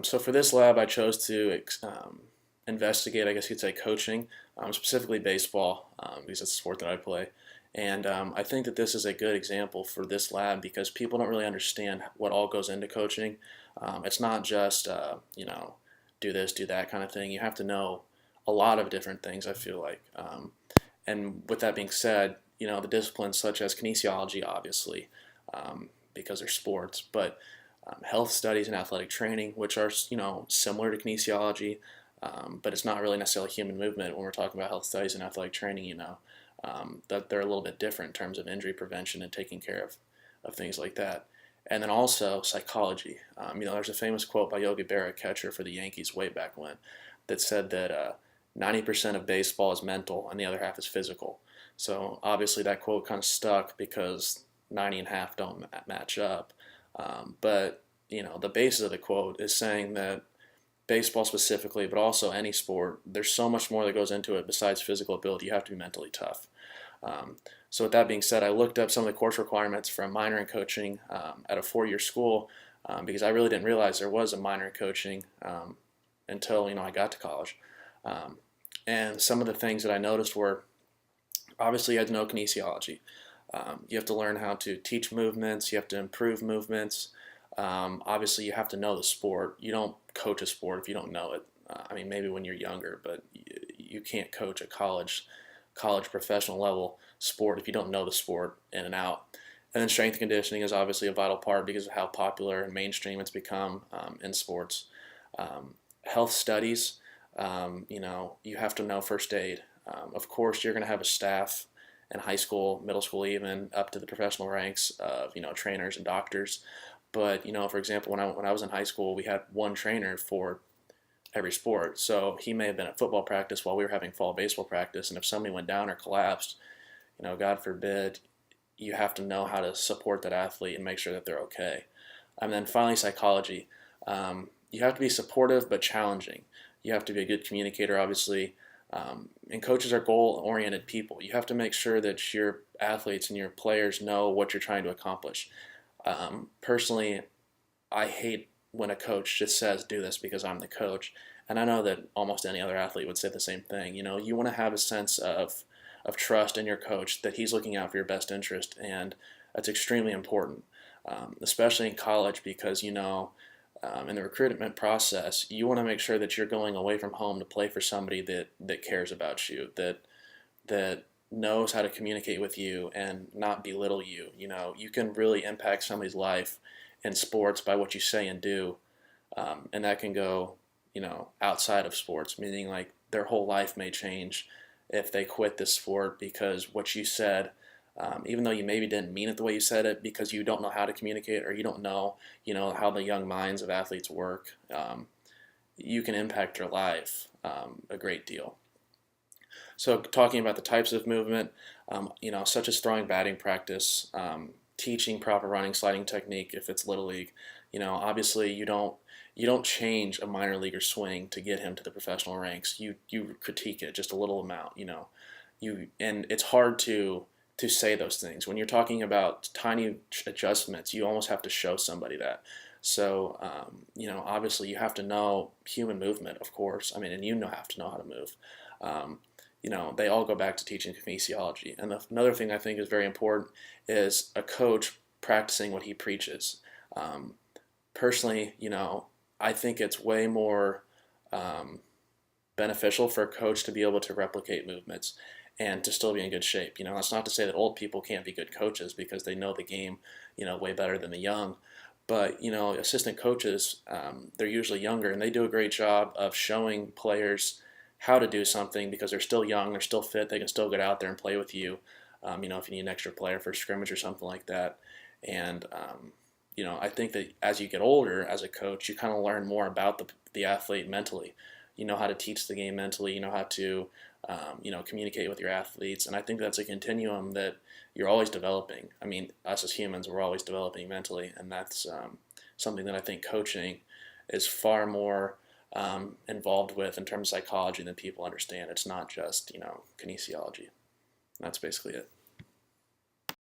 So for this lab, I chose to investigate, I guess you'd say, coaching, specifically baseball, because it's a sport that I play. And I think that this is a good example for this lab because people don't really understand what all goes into coaching. It's not just, do this, do that kind of thing. You have to know a lot of different things, I feel like. And with that being said, the disciplines such as kinesiology, obviously, because they're sports, but health studies and athletic training, which are similar to kinesiology, but it's not really necessarily human movement when we're talking about health studies and athletic training. That they're a little bit different in terms of injury prevention and taking care of things like that. And then also psychology. There's a famous quote by Yogi Berra, catcher for the Yankees way back when, that said that 90% of baseball is mental and the other half is physical. So obviously that quote kind of stuck because 90 and a half don't match up. But the basis of the quote is saying that baseball specifically, but also any sport, there's so much more that goes into it besides physical ability. You have to be mentally tough. So with that being said, I looked up some of the course requirements for a minor in coaching at a four-year school because I really didn't realize there was a minor in coaching until I got to college. And some of the things that I noticed were obviously you had to know kinesiology. You have to learn how to teach movements. You have to improve movements. Obviously, you have to know the sport. You don't coach a sport if you don't know it. Maybe when you're younger, but you can't coach a college professional level sport if you don't know the sport in and out. And then strength and conditioning is obviously a vital part because of how popular and mainstream it's become in sports. Health studies, you have to know first aid. Of course, you're going to have a staff in high school, middle school, even up to the professional ranks of trainers and doctors. But for example, when I was in high school, we had one trainer for every sport. So he may have been at football practice while we were having fall baseball practice, and if somebody went down or collapsed, God forbid, you have to know how to support that athlete and make sure that they're okay. And then finally, psychology. You have to be supportive but challenging. You have to be a good communicator, obviously. And coaches are goal-oriented people. You have to make sure that your athletes and your players know what you're trying to accomplish. Personally, I hate when a coach just says, do this because I'm the coach. And I know that almost any other athlete would say the same thing. You want to have a sense of trust in your coach that he's looking out for your best interest. And that's extremely important, especially in college because, in the recruitment process, you want to make sure that you're going away from home to play for somebody that cares about you, that knows how to communicate with you and not belittle you. You can really impact somebody's life in sports by what you say and do, and that can go, outside of sports, meaning like their whole life may change if they quit this sport because what you said, even though you maybe didn't mean it the way you said it, because you don't know how to communicate or you don't know, how the young minds of athletes work, you can impact their life a great deal. So talking about the types of movement, such as throwing batting practice, teaching proper running sliding technique if it's little league, obviously you don't change a minor leaguer swing to get him to the professional ranks. You critique it just a little amount, and it's hard to say those things. When you're talking about tiny adjustments, you almost have to show somebody that. So, obviously you have to know human movement, of course. And have to know how to move. They all go back to teaching kinesiology. And another thing I think is very important is a coach practicing what he preaches. Personally, I think it's way more beneficial for a coach to be able to replicate movements and to still be in good shape. That's not to say that old people can't be good coaches because they know the game, way better than the young. But, assistant coaches, they're usually younger and they do a great job of showing players how to do something because they're still young, they're still fit, they can still get out there and play with you, if you need an extra player for a scrimmage or something like that. And, I think that as you get older as a coach, you kind of learn more about the athlete mentally. You know how to teach the game mentally, you know how to, communicate with your athletes. And I think that's a continuum that you're always developing. Us as humans, we're always developing mentally. And that's something that I think coaching is far more involved with in terms of psychology than people understand. It's not just, kinesiology. That's basically it.